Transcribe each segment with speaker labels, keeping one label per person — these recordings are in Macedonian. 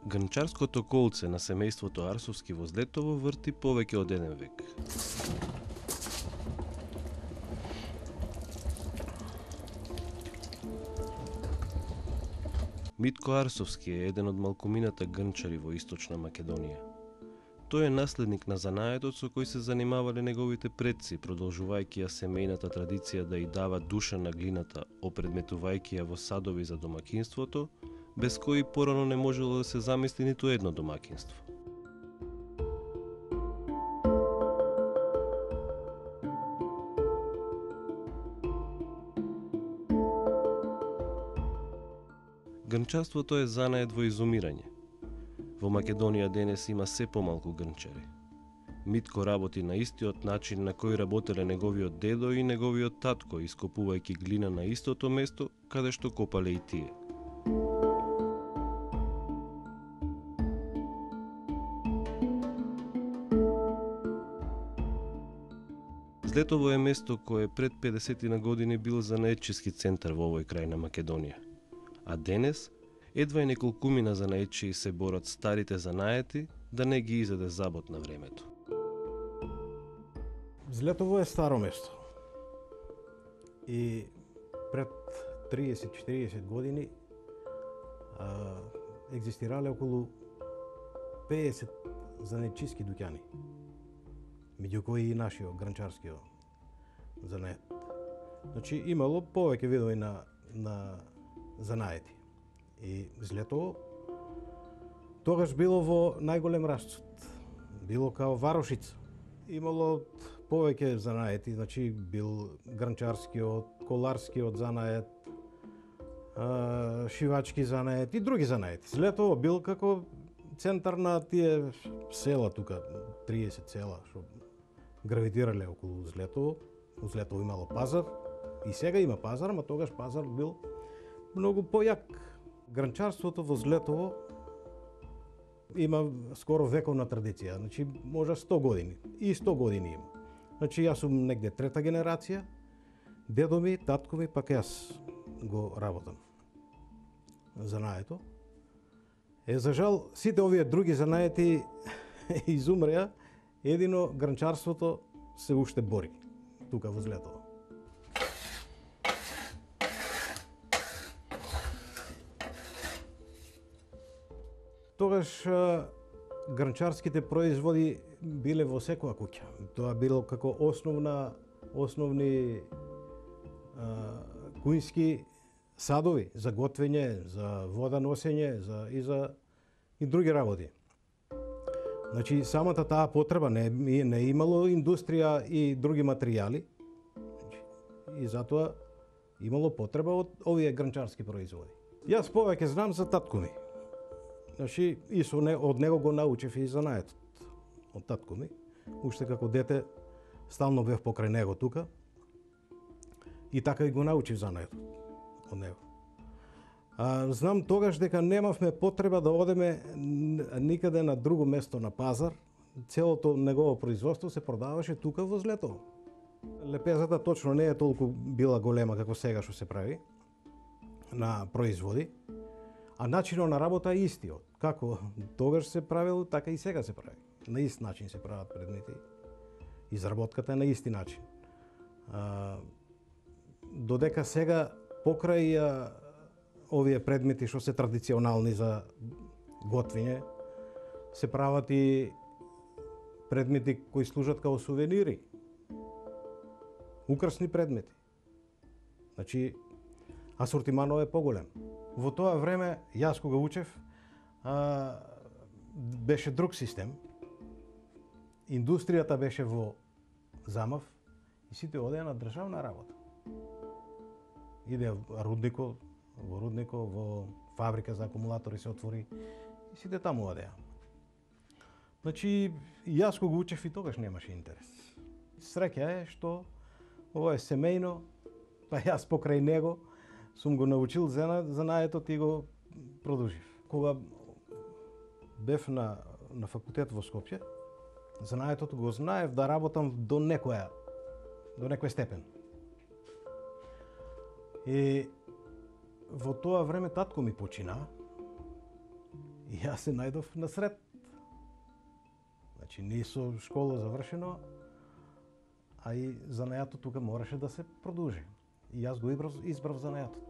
Speaker 1: Грнчарското колце на семејството Арсовски во Злетово врти повеќе од еден век. Митко Арсовски е еден од малкумината грнчари во Источна Македонија. Тој е наследник на занаетот со кој се занимавале неговите предци, продолжувајќи ја семејната традиција да ја дава душа на глината, опредметувајќи ја во садови за домакинството, без кои порано не можело да се замисли ниту едно домакинство. Грнчарството е занаед во изумирање. Во Македонија денес има се помалку грнчари. Митко работи на истиот начин на кој работеле неговиот дедо и неговиот татко, ископувајќи глина на истото место каде што копале и тие. Злетово е место кое пред 50 на години бил занаетчиски центар во овој крај на Македонија. А денес, едва и неколкумина занаетчии се борат старите занаети да не ги изеде забот на времето.
Speaker 2: Злетово е старо место. И пред 30-40 години екзистирале околу 50 занаетчиски дуќани, меѓу кои и нашиот грнчарскиот занает. Значи имало повеќе видови на занаети. И Злетово тогаш било во најголем расцвет. Било као варушица. Имало повеќе занаети, значи бил грнчарскиот, коларскиот занает, шивачки занает и други занаети. Злетово бил како центар на тие села тука, 30 села што гравитирале околу Злетово. У Злетово имало пазар и сега има пазар, ама тогаш пазар бил многу појак. Грнчарството во Злетово има скоро вековна традиција, значи може 100 години. И 100 години има. Значи јас сум негде трета генерација, дедо ми, татко ми, пак јас го работам занаето. За жал, сите овие други занаети изумреа, едино грнчарството се уште бори тука во Злетово. Тогаш грнчарските производи биле во секоја куќа. Тоа било како основни кујнски садови за готвење, за вода носење, и други работи. Значи самата таа потреба не имало индустрија и други материјали, и затоа имало потреба од овие грнчарски производи. Јас повеќе знам за татко ми. Значи, и од него го научив и занаетот. Од татко ми. Уште како дете стално бев покрај него тука. И така и го научив занаетот од него. Знам тогаш дека немавме потреба да одеме никаде на друго место на пазар. Целото негово производство се продаваше тука во Злетово. Лепезата точно не е толку била голема како сега што се прави на производи. А начинот на работа е истиот. Како тогаш се правило, така и сега се прави. На ист начин се прават предмети. Изработката е на исти начин. Додека сега покрај овие предмети што се традиционални за готвење, се прават и предмети кои служат као сувенири. Украсни предмети. Значи, асортиманот е поголем. Во тоа време, јас кога учев, беше друг систем. Индустријата беше во замав и сите одеа на државна работа. Иде во руднико, во фабрика за акумулатори се отвори и сите таму одеа. Значи, јас кога учев и тогаш немаше интерес. Среќа е што ова е семејно, па јас покрај него сум го научил занаетот и го продолжив. Кога бев на факултет во Скопје, занаетот го знаев да работам до некој степен. И во тоа време татко ми почина и јас се најдов насред. Значи, не со школа завршено, а и занајатот тука мораше да се продолжи. И јас го избрав занајатот.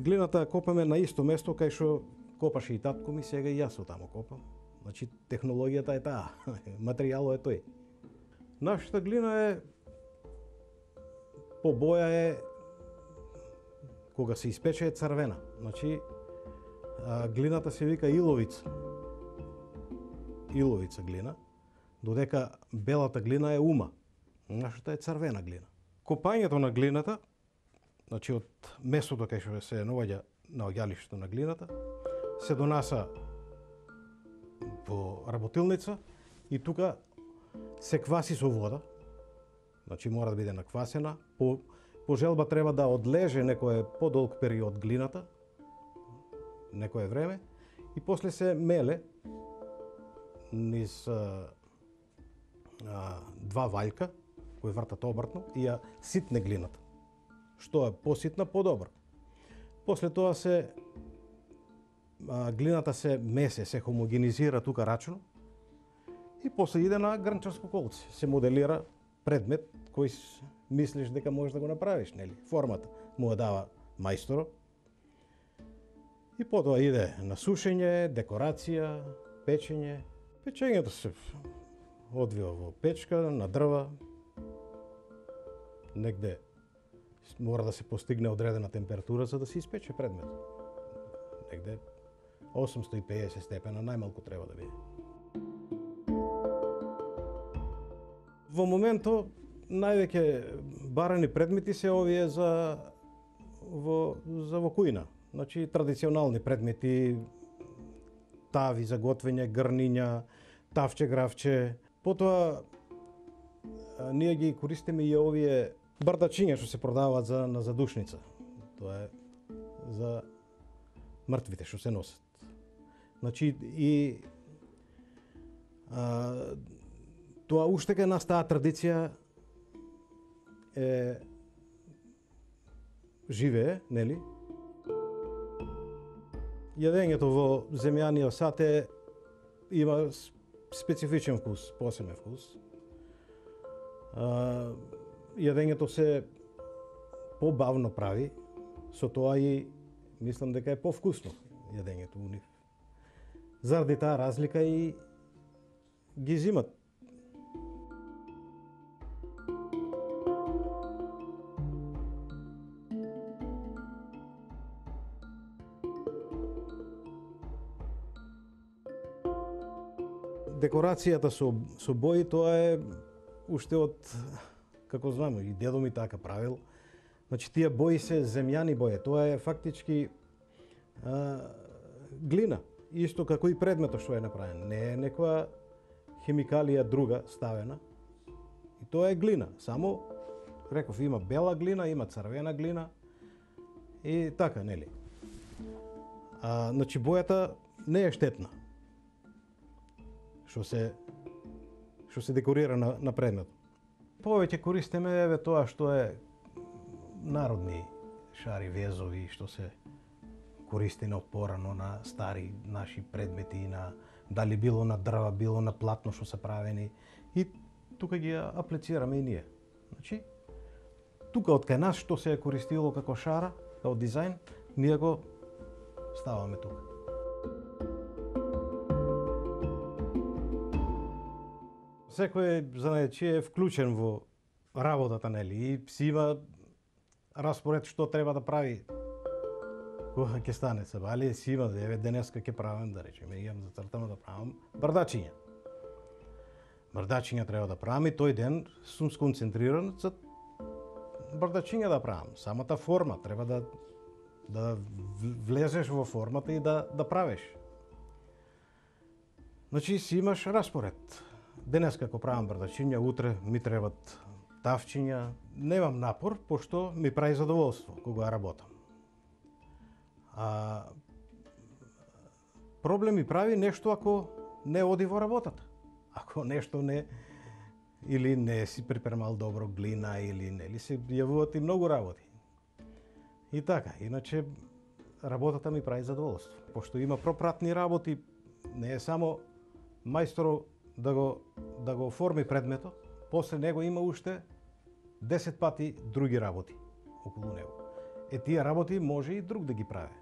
Speaker 2: Глината копаме на исто место кај што копаше и татко ми, сега и јас таму копам. Значи, технологијата е таа, материјалот е тој. Нашата глина е, по боја е, кога се испече е црвена. Значи, глината се вика иловица. Иловица глина, додека белата глина е ума. Нашата е црвена глина. Копањето на глината, значи од местото кај што се наоѓа наоѓалишето на глината, се донаса во работилница и тука се кваси со вода. Значи мора да биде наквасена. По желба треба да одлеже некој подолг период глината, некое време, и после се меле низ два ваljка кои вртат обратно и ја ситне глината. Што е поситна, подобро. После тоа глината се месе, се хомогенизира тука рачно и после иде на грнчарско колце. Се моделира предмет кој мислиш дека можеш да го направиш, нели? Формата му ја дава мајсторо. И потоа иде на сушење, декорација, печење. Печењето се одвива во печка, на дрва. Негде мора да се постигне одредена температура за да се испече предмет. Негде 850 степена најмалку треба да биде. Во моментот највеќе барани предмети се овие за во кујна. Значи традиционални предмети, тави за готвење, грниња, тавче, гравче. Потоа ние ги користиме и овие бардачиња што се продаваат на задушница. Тоа е за мртвите што се носат. Значи и тоа уште кај нас таа традиција е живее, нели? Јадењето во земјаниот сад има специфичен вкус, посебен вкус. Јадењето се побавно прави, со тоа и мислам дека е повкусно јадењето у нив. Заради таа разлика и ги зимат. Декорацијата со бои, тоа е уште од, како знаме, и дедо ми така правил. Значи, тие бои се земјани бои. Тоа е фактички глина. Исто како и предметот што е направен. Не е некоја химикалија друга ставена. И тоа е глина. Само, реков, има бела глина, има црвена глина. И така, нели? Значи, бојата не е штетна. Што се декорира на предметот. Повеќе користиме еве тоа што е народни шари, везови, што се користи на порано на стари наши предмети, на дали било на дрва, било на платно што се правени, и тука ги аплицираме и ние. Значи, тука од кај нас што се е користило како шара, како дизајн, ние го ставаме тука. Секој занајчија е вклучен во работата, нели, и си има распоред што треба да прави кога ќе стане се, али си има, еве денеска ќе правам, да речеме, имам зацртано да правам бардачиња. Бардачиња треба да правам и тој ден сум сконцентриран за бардачиња да правам. Самата форма треба да влезеш во формата и да правиш. Значи си имаш распоред. Денеска ако правам бардачиња, утре ми требат тавчиња. Немам напор, пошто ми прави задоволство кога работам. А проблем ми прави нешто ако не оди во работата. Ако нешто не или не си припремал добро глина или нели се јавуваат и многу работи. И така, иначе работата ми прави задоволство. Пошто има пропратни работи, не е само мајсторо да го оформи предметот, после него има уште 10 пати други работи околу него. Тие работи може и друг да ги прави.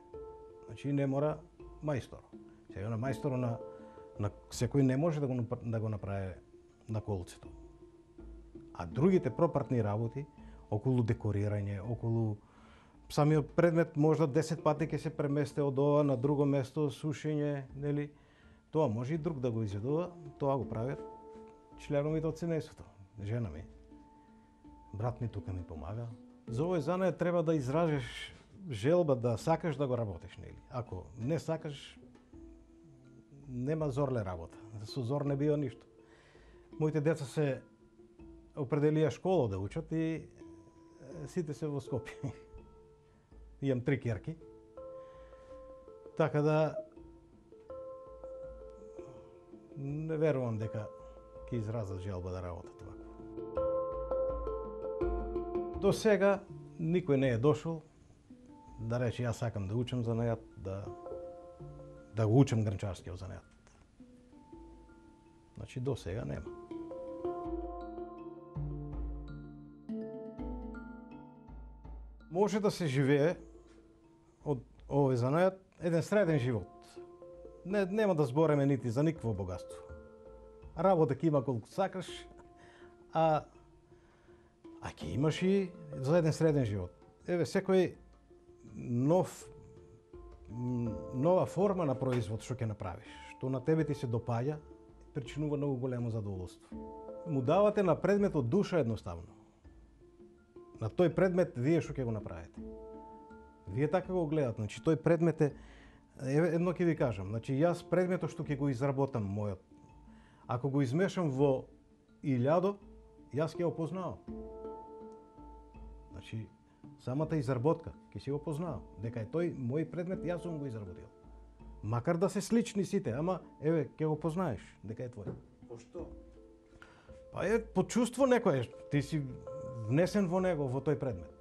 Speaker 2: Значи не мора мајстор. Сега на мајстор на секој не може да го направи на колцето. А другите пропратни работи околу декорирање, околу самиот предмет можда 10 пати ќе се премести од ова на друго место, сушење, нели? Тоа може и друг да го изведува, тоа го правят членовите од семејството. Жена ми, брат ми тука ми помага. За овој занает треба да изражеш желба да сакаш да го работиш, нели? Ако не сакаш, нема зорле работа. Со зор не бива ништо. Моите деца се определија школа да учат и сите се во Скопје. Имам 3 ќерки. Така да не верувам дека ќе изразат желба да работат вако. До сега никој не е дошол да рече јас сакам да учам занајат, да го учам гранчарскиот занајат. Значи до сега нема. Може да се живее од овој занајат еден среден живот. Нема да збореме нити за никакво богатство. Работа ќе има колку сакаш, а ќе имаш и за еден среден живот. Еве, секој нова форма на производ што ќе направиш, што на тебе ти се допаѓа, причинува многу големо задоволство. Му давате на предметот душа едноставно. На тој предмет вие што ќе го направите. Вие така го гледате, значи тој предмет е, едно ќе ви кажам, значи јас предметот што ќе го изработам мојот, ако го измешам во 1000, јас ќе го познавам. Значи, самата изработка ќе си го познавам, дека е тој мој предмет, јас сум го изработил. Макар да се слични сите, ама еве ќе го познаеш дека е твој.
Speaker 3: Пошто?
Speaker 2: Па е по чувство некое, ти си внесен во него, во тој предмет.